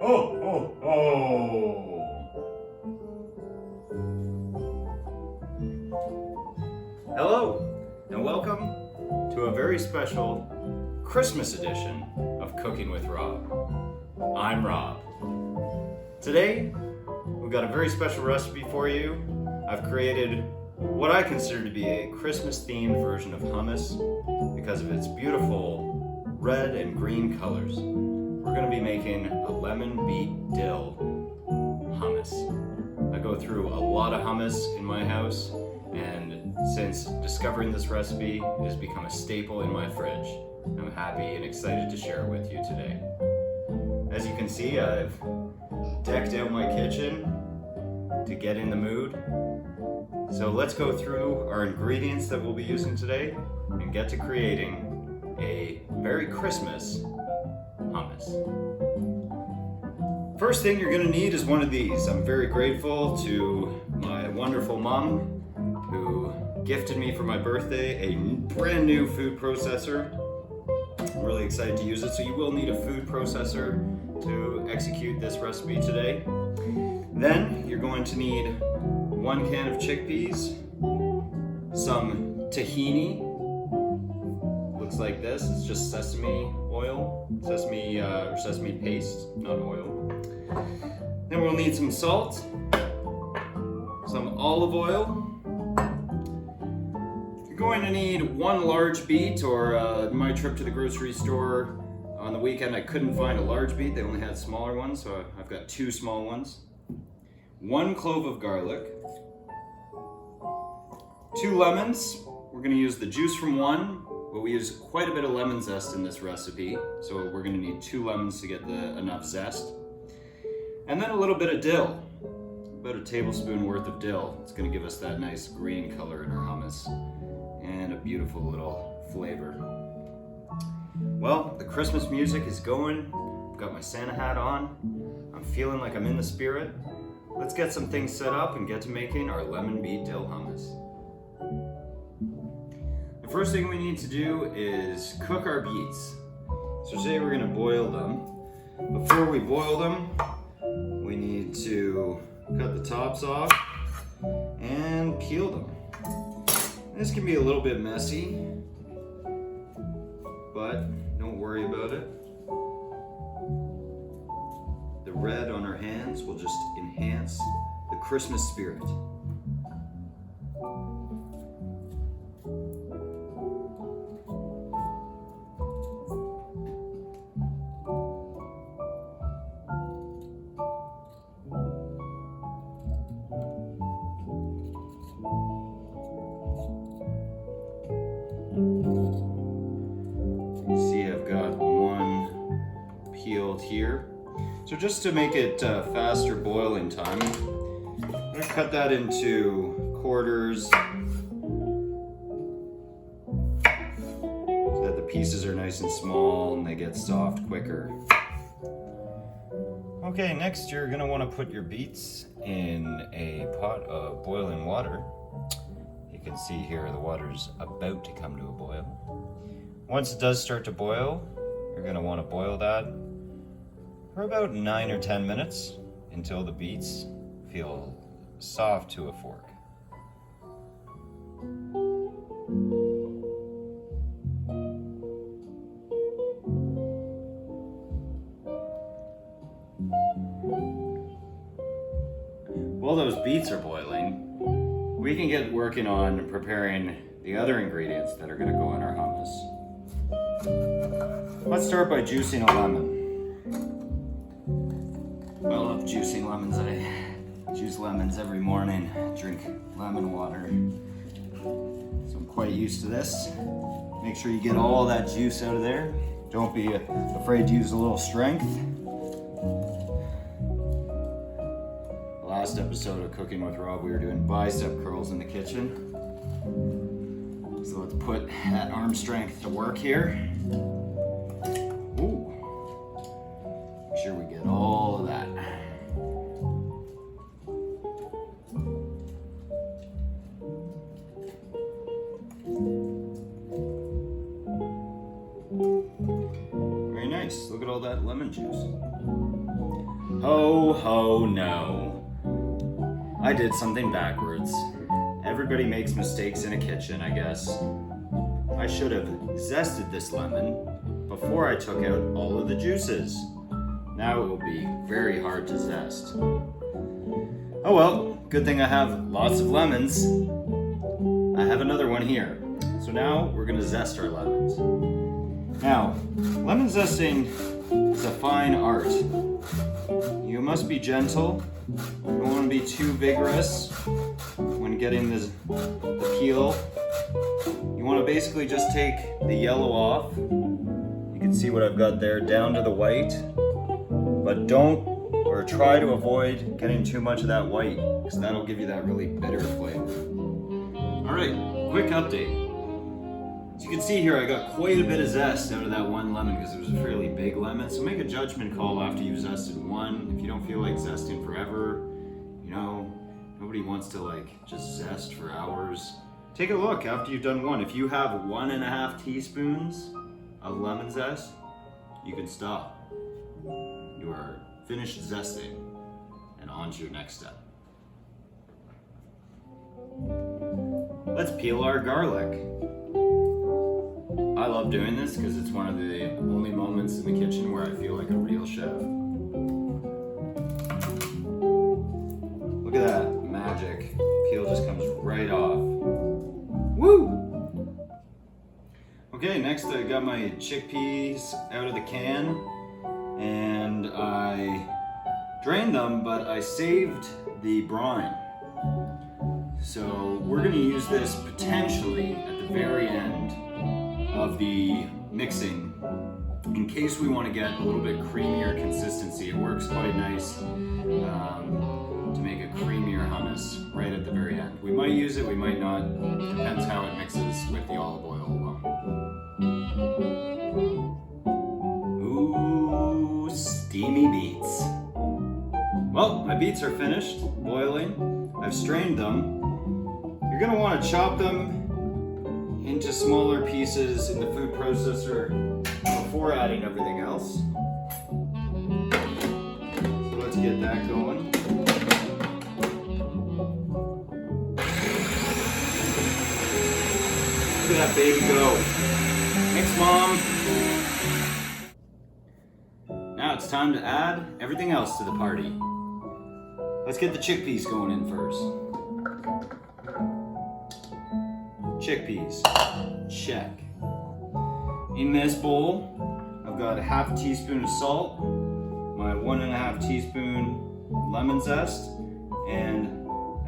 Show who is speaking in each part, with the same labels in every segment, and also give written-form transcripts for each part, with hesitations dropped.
Speaker 1: Ho, ho, ho! Hello, and welcome to a very special Christmas edition of Cooking with Rob. I'm Rob. Today, we've got a very special recipe for you. I've created what I consider to be a Christmas-themed version of hummus because of its beautiful red and green colors. We're going to be making a lemon beet dill hummus. I go through a lot of hummus in my house, and since discovering this recipe, it has become a staple in my fridge. I'm happy and excited to share it with you today. As you can see, I've decked out my kitchen to get in the mood. So let's go through our ingredients that we'll be using today and get to creating a very Christmas hummus. First thing you're going to need is one of these. I'm very grateful to my wonderful mom who gifted me for my birthday a brand new food processor. I'm really excited to use it. So you will need a food processor to execute this recipe today. Then you're going to need 1 can of chickpeas, some tahini, looks like this, it's just sesame oil, sesame paste, not oil. Then we'll need some salt, some olive oil. You're going to need 1 large beet, or my trip to the grocery store on the weekend I couldn't find a large beet, they only had smaller ones, so I've got 2 small ones. 1 clove of garlic, 2 lemons. We're going to use the juice from 1, but we use quite a bit of lemon zest in this recipe, so we're going to need 2 lemons to get enough zest. And then a little bit of dill, about a tablespoon worth of dill. It's going to give us that nice green color in our hummus and a beautiful little flavor. Well, the Christmas music is going. I've got my Santa hat on. I'm feeling like I'm in the spirit. Let's get some things set up and get to making our lemon beet dill hummus. The first thing we need to do is cook our beets. So today we're going to boil them. Before we boil them, we need to cut the tops off and peel them. This can be a little bit messy, but don't worry about it. The red on our hands will just enhance the Christmas spirit. You see I've got 1 peeled here. So just to make it faster boiling time, I'm going to cut that into quarters so that the pieces are nice and small and they get soft quicker. Okay, next you're going to want to put your beets in a pot of boiling water. You can see here the water's about to come to a boil. Once it does start to boil, you're going to want to boil that for about 9 or 10 minutes until the beets feel soft to a fork. While those beets are boiling, we can get working on preparing the other ingredients that are going to go in our hummus. Let's start by juicing a lemon. I love juicing lemons. I juice lemons every morning, drink lemon water. So I'm quite used to this. Make sure you get all that juice out of there. Don't be afraid to use a little strength. Last episode of Cooking with Rob, we were doing bicep curls in the kitchen. So let's put that arm strength to work here. Ooh. Make sure we get all of that. Very nice. Look at all that lemon juice. Ho, ho, no. I did something backwards. Everybody makes mistakes in a kitchen, I guess. I should have zested this lemon before I took out all of the juices. Now it will be very hard to zest. Oh well, good thing I have lots of lemons. I have another one here. So now we're gonna zest our lemons. Now, lemon zesting is a fine art. You must be gentle. You don't want to be too vigorous when getting the peel. You want to basically just take the yellow off. You can see what I've got there down to the white. But don't, or try to avoid getting too much of that white, because that'll give you that really bitter flavor. Alright, quick update. As you can see here, I got quite a bit of zest out of that one lemon because it was a fairly big lemon. So make a judgment call after you've zested one. If you don't feel like zesting forever, you know, nobody wants to like just zest for hours. Take a look after you've done one. If you have 1.5 teaspoons of lemon zest, you can stop. You are finished zesting and on to your next step. Let's peel our garlic. I love doing this because it's one of the only moments in the kitchen where I feel like a real chef. Look at that magic. Peel just comes right off. Woo! Okay, next I got my chickpeas out of the can and I drained them, but I saved the brine. So we're going to use this potentially at the very end of the mixing in case we want to get a little bit creamier consistency. It works quite nice to make a creamier hummus right at the very end. We might use it, we might not. Depends how it mixes with the olive oil alone. Ooh, steamy beets. Well, my beets are finished boiling. I've strained them. You're going to want to chop them into smaller pieces in the food processor before adding everything else. So let's get that going. Look at that baby go. Thanks, Mom. Now it's time to add everything else to the party. Let's get the chickpeas going in first. Chickpeas, check. In this bowl, I've got a 1/2 teaspoon of salt, my 1.5 teaspoon lemon zest, and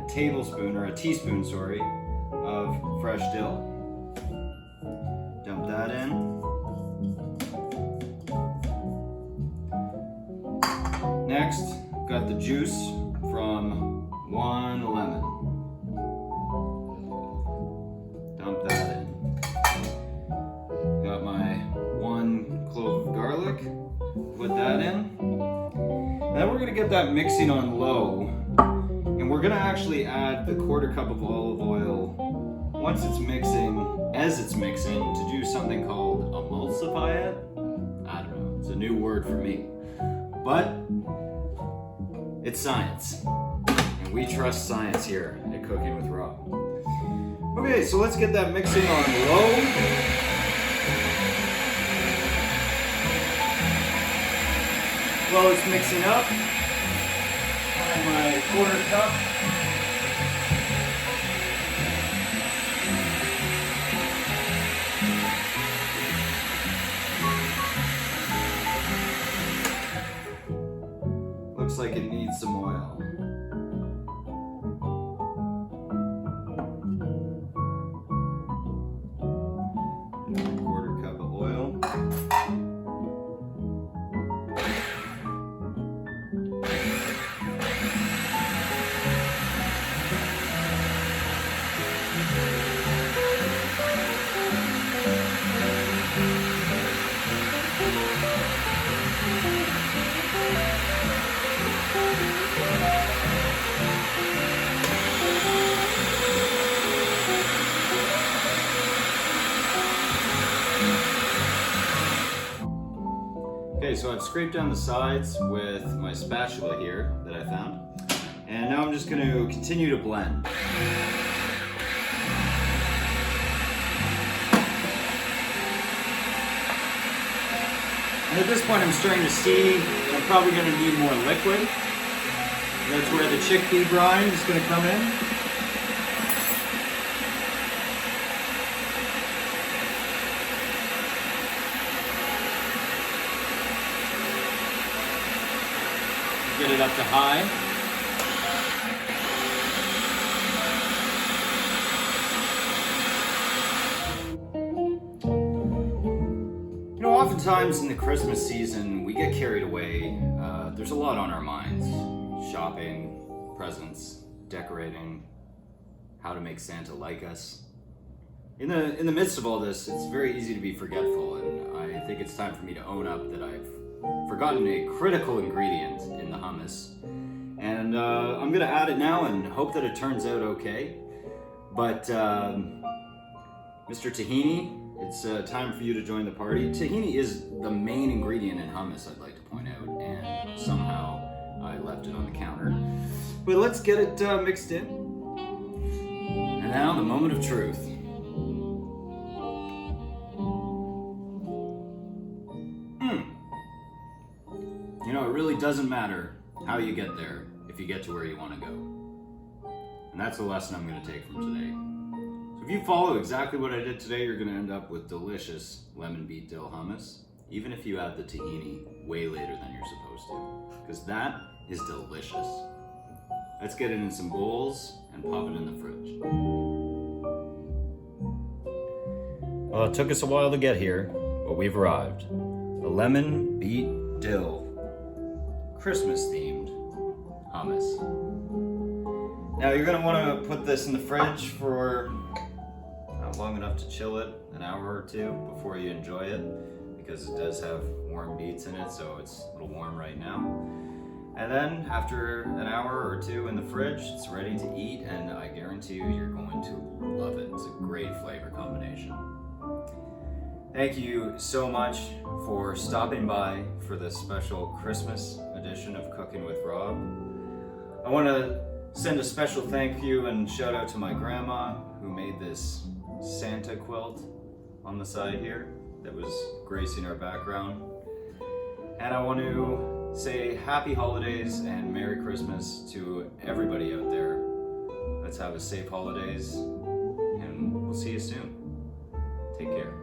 Speaker 1: a teaspoon, of fresh dill. Dump that in. Next, got the juice from one lemon. Dump that in. Got my 1 clove of garlic. Put that in. Then we're gonna get that mixing on low, and we're gonna actually add the 1/4 cup of olive oil once it's mixing, to do something called emulsify it. I don't know, it's a new word for me. But it's science, and we trust science here at Cooking with Rob. Okay, so let's get that mixing on low. While it's mixing up, add my 1/4 cup. Looks like it needs some oil. Okay, so I've scraped down the sides with my spatula here that I found. And now I'm just going to continue to blend. And at this point I'm starting to see I'm probably going to need more liquid. That's where the chickpea brine is going to come in. Get it up to high. You know, oftentimes in the Christmas season, we get carried away. There's a lot on our minds. Shopping, presents, decorating, how to make Santa like us. In the midst of all this, it's very easy to be forgetful, and I think it's time for me to own up that I've forgotten a critical ingredient in the hummus. And I'm gonna add it now and hope that it turns out okay. But Mr. Tahini, it's time for you to join the party. Tahini is the main ingredient in hummus, I'd like to point out, and somehow I left it on the counter. But let's get it mixed in. And now the moment of truth. You know, it really doesn't matter how you get there if you get to where you want to go. And that's the lesson I'm going to take from today. So if you follow exactly what I did today, you're going to end up with delicious lemon beet dill hummus, even if you add the tahini way later than you're supposed to, because that is delicious. Let's get it in some bowls and pop it in the fridge. Well, it took us a while to get here, but we've arrived. The lemon beet dill Christmas-themed hummus. Now you're going to want to put this in the fridge for long enough to chill it, an hour or two before you enjoy it, because it does have warm beets in it, so it's a little warm right now. And then after an hour or two in the fridge, it's ready to eat, and I guarantee you, you're going to love it. It's a great flavor combination. Thank you so much for stopping by for this special Christmas edition of Cooking with Rob. I want to send a special thank you and shout out to my grandma who made this Santa quilt on the side here that was gracing our background. And I want to say happy holidays and Merry Christmas to everybody out there. Let's have a safe holidays, and we'll see you soon. Take care.